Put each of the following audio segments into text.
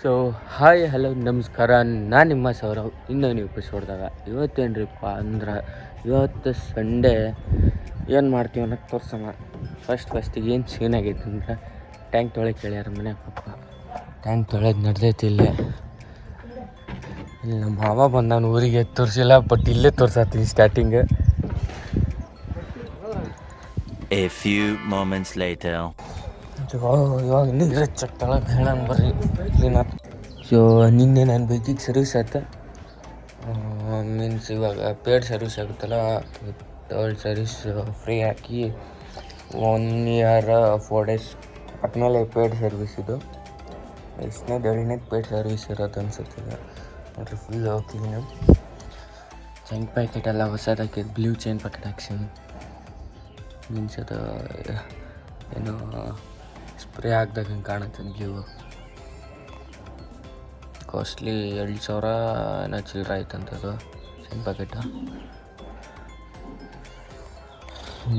So hi hello ನಮಸ್ಕಾರ, ನಾನು ನಿಮ್ಮ ಸೌರವ್. ಇನ್ನೊಂದು ಎಪಿಸೋಡ್ದಾಗ ಇವತ್ತೇನ್ರಿಪ್ಪ ಅಂದ್ರೆ ಇವತ್ತು ಸಂಡೇ ಏನು ಮಾಡ್ತೀವಿ ಅನ್ನೋದು ತೋರ್ಸೋಣ. ಫಸ್ಟಿಗೆ ಏನು ಸೀನ್ ಆಗೈತೆ ಅಂದ್ರೆ ಟ್ಯಾಂಕ್ ತೊಳೆಗೆ ಕೇಳ್ಯಾರ ಮನೆ ಪಪ್ಪ. ಟ್ಯಾಂಕ್ ತೊಳೆದು ನಡೆದೈತಿ ಇಲ್ಲಿ ನಮ್ಮ ಮಾವ ಬಂದ ಊರಿಗೆ ತೋರಿಸಿಲ್ಲ, ಬಟ್ ಇಲ್ಲೇ ತೋರ್ಸತ್ತೀನಿ starting. A few moments later. ಇವಾಗ ನೀರು ಚೆಕ್ತಾಳ ಹೇಳೋಣ ಬರ್ರಿ ಕ್ಲೀನಾಗ. ಸೊ ನಿನ್ನೆ ನನ್ನ ಬೈಕಿಗೆ ಸರ್ವಿಸ್ ಆಯ್ತು. ಮೀನ್ಸ್ ಇವಾಗ ಪೇಡ್ ಸರ್ವಿಸ್ ಆಗುತ್ತಲ್ಲ, ತರ್ಡ್ ಸರ್ವಿಸ್ ಫ್ರೀ ಹಾಕಿ 1 year 4 days ಆದಮೇಲೆ ಪೇಡ್ ಸರ್ವಿಸ್. ಇದು ಎರಡನೇ ಪೇಡ್ ಸರ್ವಿಸ್ ಇರೋದು ಅನ್ಸುತ್ತೆ. ನೋಡ್ರಿ ಫುಲ್ ಕ್ಲೀನು. ಚೈನ್ ಪ್ಯಾಕೆಟ್ ಎಲ್ಲ ಹೊಸದಾಕಿ ಬ್ಲೂ ಚೈನ್ ಪ್ಯಾಕೆಟ್ ಹಾಕ್ಸೀನಿ. ಮೀನ್ಸ್ ಅದು ಏನು ಸ್ಪ್ರೇ ಹಾಕ್ದಾಗ ಹಿಂಗೆ ಕಾಣುತ್ತೆ ಬ್ಲೂ. ಕಾಸ್ಟ್ಲಿ 2,000 ಏನೋ ಚಿಲ್ಲರೆ ಆಯ್ತಂತದು chain packet.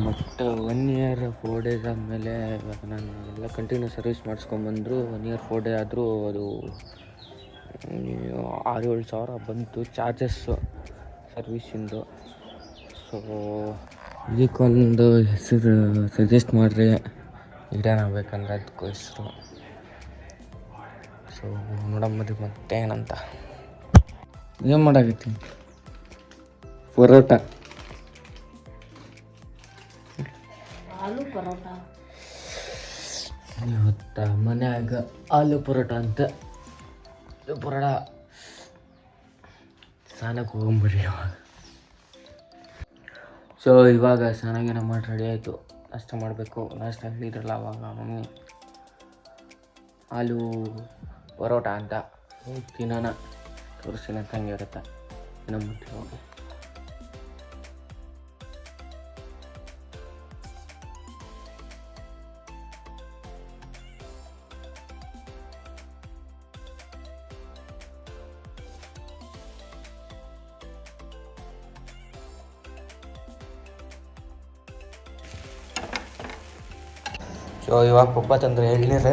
But 1 year 4 days ಆದಮೇಲೆ ಇವಾಗ ನಾನು ಎಲ್ಲ ಕಂಟಿನ್ಯೂ ಸರ್ವಿಸ್ ಮಾಡಿಸ್ಕೊಂಬಂದರು. 1 year 4 day ಆದರೂ ಅದು 6-7 ಸಾವಿರ ಬಂತು ಚಾರ್ಜಸ್ಸು ಸರ್ವಿಸಿಂದು. ಸೊ ಇದಕ್ಕೊಂದು ಹೆಸರು ಸಜೆಸ್ಟ್ ಮಾಡಿರಿ, ಇಡೋಣಬೇಕಂದ್ರೆ ಅದಕ್ಕೂ ಹೆಸರು. ಸೊ ನೋಡಂಬದಿ ಮತ್ತೆ ಏನಂತ ಏನು ಮಾಡಾಕತ್ತೀನಿ. ಪರೋಟ ಇವತ್ತು ಮನ್ಯಾಗ ಆಲೂ ಪರೋಟ ಅಂತ ಪರೋಟ ಸ್ನಾನಕ್ಕೆ ಹೋಗಂಬರಿ ಅವಾಗ. ಸೊ ಇವಾಗ ಸ್ನಾನಾಗೇನ ಮಾಡಿ ರೆಡಿ ಆಯಿತು. ನಾಷ್ಟ ಮಾಡಬೇಕು. ನಾಷ್ಟ ಹೇಳಿದ್ರಲ್ಲ ಅವಾಗ ಮಮ್ಮಿ ಆಲೂ ಪರೋಟ ಅಂತ ತಿನ್ನೋಣ ತೋರಿಸಿನ ತಂಗೆ ಇರುತ್ತೆ ನಂಬಿಟ್ಟು ಹೋಗಿ. ಸೊ ಇವಾಗ ಪಪ್ಪ ತಂದ್ರೆ ಎಳ್ನೀರು.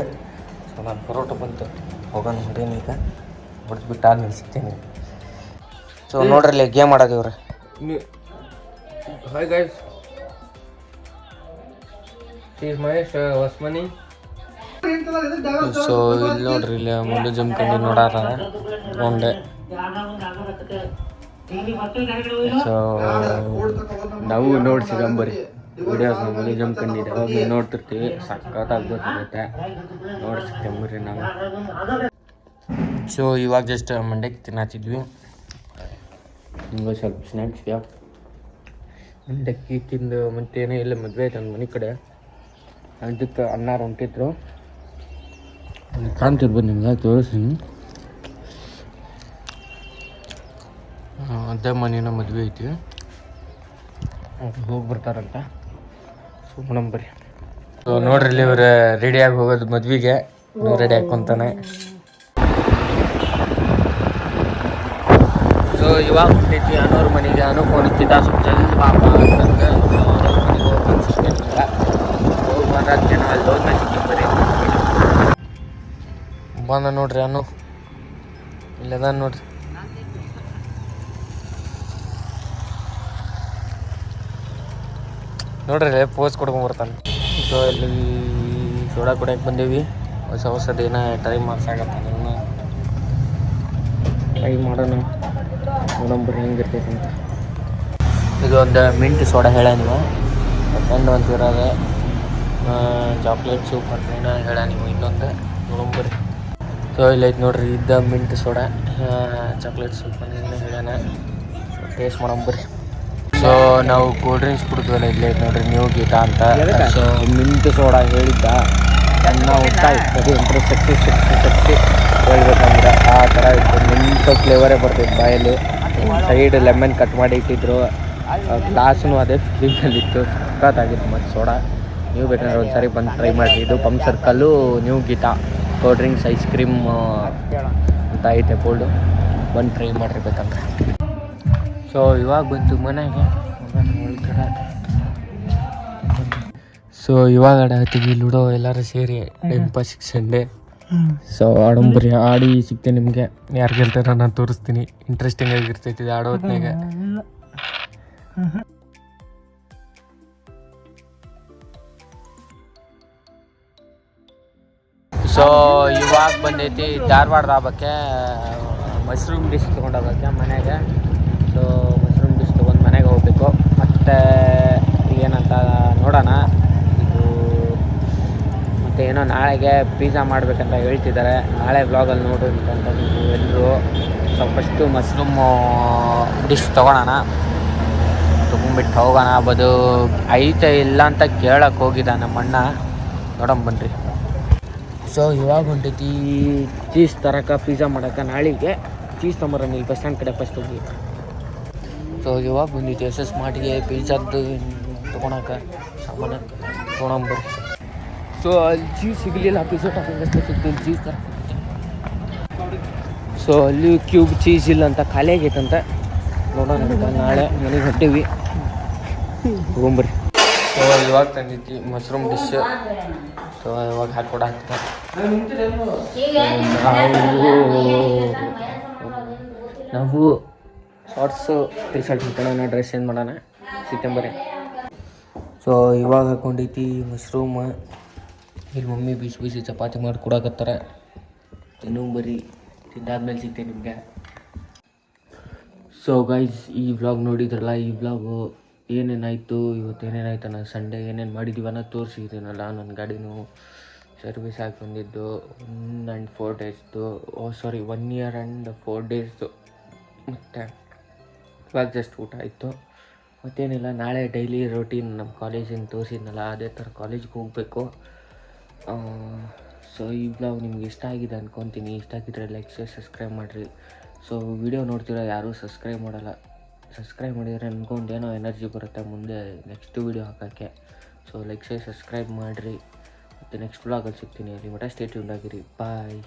ಸೊ ನಾನು ಪರೋಟ ಬಂತು ಹೋಗೋಣ ಹೊಡೀನಿ. ಈಗ ಹೊಡೆದ್ಬಿಟ್ಟು ಆದ್ಮೇಲೆ ಸಿಗ್ತೀನಿ. ಸೊ ನೋಡ್ರಲ್ಲಿ ಗೇಮ್ ಆಡೋದು ಇವ್ರೆ. Hi guys, is Mahesh Hosmani. So ಇಲ್ಲಿ ನೋಡ್ರಿ, ಇಲ್ಲಿ ಮುಂದೆ ಜಮ್ಕಂಡು ನೋಡಾರ ಒಂದೇ. ಸೊ ನಾವು ನೋಡ್ಸಿದಂಬರಿ ವಿಡಿಯೋಸ್ ನಾವು ಜಮ್ಕಂಡಿದ್ದೆ ಹೋಗಿ ನೋಡ್ತಿರ್ತೀವಿ. ಸಕ್ಕತ್ತಾಗಿ ಗೊತ್ತಾಗುತ್ತೆ, ನೋಡ್ಸಿಕ್ಕೆಂಬರಿ ನಾವು. ಸೊ ಇವಾಗ ಜಸ್ಟ್ ಮಂಡ್ಯಕ್ಕೆ ತಿನ್ನತ್ತಿದ್ವಿ. ಹಿಂಗೆ ಸ್ವಲ್ಪ ಸ್ನ್ಯಾಕ್ಸ್ ಯಾವ ಮಂಡ್ಯಕ್ಕೆ ತಿಂದು ಮತ್ತೇನೋ ಇಲ್ಲ ಮದುವೆ ಆಯ್ತು ನನ್ನ ಮನೆ ಕಡೆ. ಅದಕ್ಕೆ ಅನ್ನಾರು ಹೊಂಟಿದ್ರು, ಕಾಣ್ತಿರ್ಬೋದು ನಿಮ್ಗೆ, ತೋರಿಸ್ತೀನಿ. ಅದೇ ಮನೇನ ಮದುವೆ ಐತಿ, ಹೋಗಿ ಬರ್ತಾರಂತ. ಸೊ ನಂಬರಿ. ಸೊ ನೋಡ್ರಿ ಇಲ್ಲಿ ಇವ್ರು ರೆಡಿಯಾಗಿ ಹೋಗೋದು ಮದ್ವೆಗೆ. ನೀವು ರೆಡಿ ಹಾಕ್ಕೊಂತಾನೆ. ಸೊ ಇವಾಗ ಹೊಂಟೈತಿ ಅನ್ನೋರ ಮನೆಗೆ. ಅನ್ನೋ ಫೋನ್ ಇತ್ತಿದ್ದ ಸ್ವಲ್ಪ ಜಲ್ದಿ ಪಾಪ ಅಂತಂದ್ರೆ ಮನೆಗೆ ಹೋಗಿ ಸಿಗ್ತೇನಿಲ್ಲ. ಹೋಗಿ ಬಂದೇನೋ ಅಲ್ಲಿ ಹೋದ್ಮೇಲೆ ಸಿಕ್ಕಿ ಬರೀ ಬಂದ ನೋಡ್ರಿ. ಅನ್ನು ಇಲ್ಲದ ನೋಡ್ರಿ. ನೋಡ್ರಿ ಪೋಸ್ ಕೊಡ್ಕೊಂಬರ್ತಾನೆ. ಸೊ ಇಲ್ಲಿ ಸೋಡಾ ಕುಡಿಯಕ್ಕೆ ಬಂದೀವಿ. ಹೊಸದು ಏನೋ ಟ್ರೈ ಮಾಡ್ಸಾಗತ್ತ. ನಾನು ಟ್ರೈ ಮಾಡೋಣ, ನೋಡಂಬರಿ ಹೆಂಗಿರ್ತೈತೆ ಅಂತ. ಇದು ಒಂದು ಮಿಂಟ್ ಸೋಡಾ ಹೇಳ ನೀವು, ಫ್ರೆಂಡ್ ಅಂತ ಇರೋದು. ಚಾಕ್ಲೇಟ್ ಸೂಪ್ ಅಂತ ಏನೋ ಹೇಳ ನೀವು ಇನ್ನೊಂದು, ನೋಡಂಬರಿ. ಸೊ ಇಲ್ಲೈತೆ ನೋಡ್ರಿ, ಇದ್ದ ಮಿಂಟ್ ಸೋಡಾ ಚಾಕ್ಲೇಟ್ ಸೂಪ್ ಅಂತ ಹೇಳೋಣ. ಟೇಸ್ಟ್ ಮಾಡಂಬರಿ. ಸೊ ನಾವು ಕೂಲ್ ಡ್ರಿಂಕ್ಸ್ ಕುಡಿದ್ವಲ್ಲ, ಇಲ್ಲೇ ನೋಡ್ರಿ ನ್ಯೂ ಗೀತಾ ಅಂತ. ಸೊ ಮಿಂಟ್ ಸೋಡಾ ಹೇಳಿದ್ದ ನನ್ನ ಊಟ ಇರ್ತದೆ ಎಂಟ್ರೆ ಸಕ್ಸಿ ಹೇಳ್ಬೇಕಂದ್ರೆ ಆ ಥರ ಇತ್ತು. ಮಿಂಟ್ ಫ್ಲೇವರೇ ಬರ್ತೈತೆ ಬಾಯಲ್ಲಿ. ಸೈಡ್ ಲೆಮನ್ ಕಟ್ ಮಾಡಿ ಇಟ್ಟಿದ್ರು. ಗ್ಲಾಸೂ ಅದೇ ಫೀಲಿಂಗಲ್ಲಿತ್ತು, ಸಕ್ಕತ್ತಾಗಿತ್ತು. ಮತ್ತು ಸೋಡಾ ನೀವು ಬೇಕಂದ್ರೆ ಒಂದು ಸಾರಿ ಬಂದು ಟ್ರೈ ಮಾಡಿರಿ. ಇದು pump circle new Geeta cool drinks ice cream ಅಂತ ಐತೆ ಬೋಲ್ಡು, ಬಂದು ಟ್ರೈ ಮಾಡಿರಿ ಬೇಕಂದ್ರೆ. ಸೊ ಇವಾಗ ಬಂತು ಮನೆಗೆ. ಸೊ ಇವಾಗ ಆಡತ್ತೀವಿ ಲೂಡೋ ಎಲ್ಲರೂ ಸೇರಿ ಟೈಮ್ ಪಾಸ್ ಸಂಡೇ. ಸೊ ಆಡಂಬರಿ ಆಡಿ ಸಿಗ್ತೇನೆ ನಿಮಗೆ. ಯಾರು ಗೆಲ್ತಾರ ನಾನು ತೋರಿಸ್ತೀನಿ. ಇಂಟ್ರೆಸ್ಟಿಂಗ್ ಆಗಿರ್ತೈತಿ ಇದು ಆಡೋ ಹೊತ್ನಾಗ. ಸೊ ಇವಾಗ ಬಂದೈತಿ ಧಾರವಾಡ ಧಾಬಕ್ಕೆ ಮಶ್ರೂಮ್ ಡಿಶ್ ತೊಗೊಂಡೋಗಕ್ಕೆ ಮನೆಗೆ. ಸೊ ಮಶ್ರೂಮ್ ಡಿಶ್ ತೊಗೊಂಡು ಮನೆಗೆ ಹೋಗ್ಬೇಕು. ಮತ್ತು ಏನಂತ ನೋಡೋಣ. ಇದು ಮತ್ತು ಏನೋ ನಾಳೆಗೆ ಪಿಜ್ಜಾ ಮಾಡಬೇಕಂತ ಹೇಳ್ತಿದ್ದಾರೆ. ನಾಳೆ ವ್ಲಾಗಲ್ಲಿ ನೋಡ್ರಿ ಅಂತ ನೀವು ಎಲ್ಲರೂ. ಸೊ ಫಸ್ಟು ಮಶ್ರೂಮು ಡಿಶ್ ತೊಗೊಳೋಣ. ತೊಗೊಂಬಿಟ್ಟು ಹೋಗೋಣ. ಬದು ಐತೆ ಇಲ್ಲ ಅಂತ ಕೇಳಕ್ಕೆ ಹೋಗಿದ್ದ ನಮ್ಮ ಅಣ್ಣ. ನೋಡೋಣ ಬನ್ನಿರಿ. ಸೊ ಇವಾಗ ಹೊಂಟೈತಿ ಚೀಸ್ ತರಕ ಪಿಜ್ಜಾ ಮಾಡೋಕೆ. ನಾಳೆಗೆ ಚೀಸ್ ತೊಂಬರೋಣ ಇಲ್ಲಿ ಬಸ್ ಸ್ಟ್ಯಾಂಡ್ ಕಡೆ ಫಸ್ಟ್ ಹೋಗಿ. ಸೊ ಇವಾಗ ಬಂದೈತಿ ಸ್ಮಾರ್ಟ್ಗೆ ಪಿಜ್ಜಾದ್ದು ತೊಗೊಳಕ್ಕೆ ಸಾಮಾನು ತೊಗೊಂಬರ್ರಿ. ಸೊ ಅಲ್ಲಿ ಚೀಸ್ ಸಿಗಲಿಲ್ಲ. ಪಿಜ್ಜಾ ಟಾಪಿಂಗ್ ಅಷ್ಟೇ ಸಿಗ್ತೀನಿ ಚೀಸ್ ತರ. ಸೊ ಅಲ್ಲಿ ಕ್ಯೂಬ್ ಚೀಸ್ ಇಲ್ಲ ಅಂತ ಖಾಲಿ ಆಗೈತಂತ. ನೋಡೋಣ ನಾಳೆ ಮನೆಗೆ ಹೊಟ್ಟೀವಿ. ತೊಗೊಂಬರ್ರಿ. ಸೊ ಇವಾಗ ತಂದಿದ್ವಿ ಮಶ್ರೂಮ್ ಡಿಶ್. ಸೊ ಇವಾಗ ಹಾಕ್ಕೊಡ ಹಾಕ್ತಾರೆ. ನಾವು ಶಾರ್ಟ್ಸು ಟಿ ಶರ್ಟ್ ಹಾಕೋಣ. ಡ್ರೆಸ್ ಚೇಂಜ್ ಮಾಡೋಣ. ಸಿಗ್ತಂಬರಿ. ಸೊ ಇವಾಗ ಹಾಕ್ಕೊಂಡೈತಿ ಮಶ್ರೂಮ್. ಇಲ್ಲಿ ಮಮ್ಮಿ ಬಿಸಿ ಬಿಸಿ ಚಪಾತಿ ಮಾಡಿ ಕೊಡಕತ್ತಾರೆ. ತಿನ್ನಂಬರಿ. ತಿಂದಾದ್ಮೇಲೆ ಸಿಗ್ತೇನೆ ನಿಮಗೆ. ಸೊ ಗೈಸ್ ಈ ವ್ಲಾಗ್ ನೋಡಿದ್ರಲ್ಲ. ಈ ವ್ಲಾಗು ಏನೇನಾಯಿತು ಇವತ್ತು ಏನೇನಾಯ್ತು ನಾನು ಸಂಡೇ ಏನೇನು ಮಾಡಿದ್ದೀವಿ ಅನ್ನೋದು ತೋರಿಸಿದ್ದೀನಲ್ಲ. ನನ್ನ ಗಾಡಿನೂ ಸರ್ವಿಸ್ ಆಗಿ ಬಂದಿದ್ದು 1 and 4 daysದು. 1 year and 4 daysದು. ಮತ್ತು ಇವಾಗ ಜಸ್ಟ್ ಊಟ ಆಯಿತು. ಮತ್ತೇನಿಲ್ಲ. ನಾಳೆ ಡೈಲಿ ರೊಟೀನ್ ನಮ್ಮ ಕಾಲೇಜಿನ ತೋರಿಸಿದ್ನಲ್ಲ ಅದೇ ಥರ ಕಾಲೇಜ್ಗೆ ಹೋಗಬೇಕು. ಸೊ ಈ ಬ್ಲಾಗ್ ನಿಮ್ಗೆ ಇಷ್ಟ ಆಗಿದೆ ಅಂದ್ಕೊತೀನಿ. ಇಷ್ಟ ಆಗಿದ್ದರೆ ಲೈಕ್ ಶೇರ್ ಸಬ್ಸ್ಕ್ರೈಬ್ ಮಾಡಿರಿ. ಸೊ ವಿಡಿಯೋ ನೋಡ್ತೀರಾ ಯಾರೂ ಸಬ್ಸ್ಕ್ರೈಬ್ ಮಾಡಲ್ಲ. ಸಬ್ಸ್ಕ್ರೈಬ್ ಮಾಡಿದರೆ ನನಗೊಂದು ಏನೋ ಎನರ್ಜಿ ಬರುತ್ತೆ ಮುಂದೆ ನೆಕ್ಸ್ಟ್ ವೀಡಿಯೋ ಹಾಕೋಕ್ಕೆ. ಸೊ ಲೈಕ್ ಶೇರ್ ಸಬ್ಸ್ಕ್ರೈಬ್ ಮಾಡಿರಿ. ಮತ್ತು ನೆಕ್ಸ್ಟ್ ವ್ಲಾಗಲ್ಲಿ ಸಿಗ್ತೀನಿ. ಅಲ್ಲಿ ಮಟ್ಟ ಸ್ಟೇ ಟ್ಯೂನ್ಡ್ ಆಗಿರಿ. ಬಾಯ್.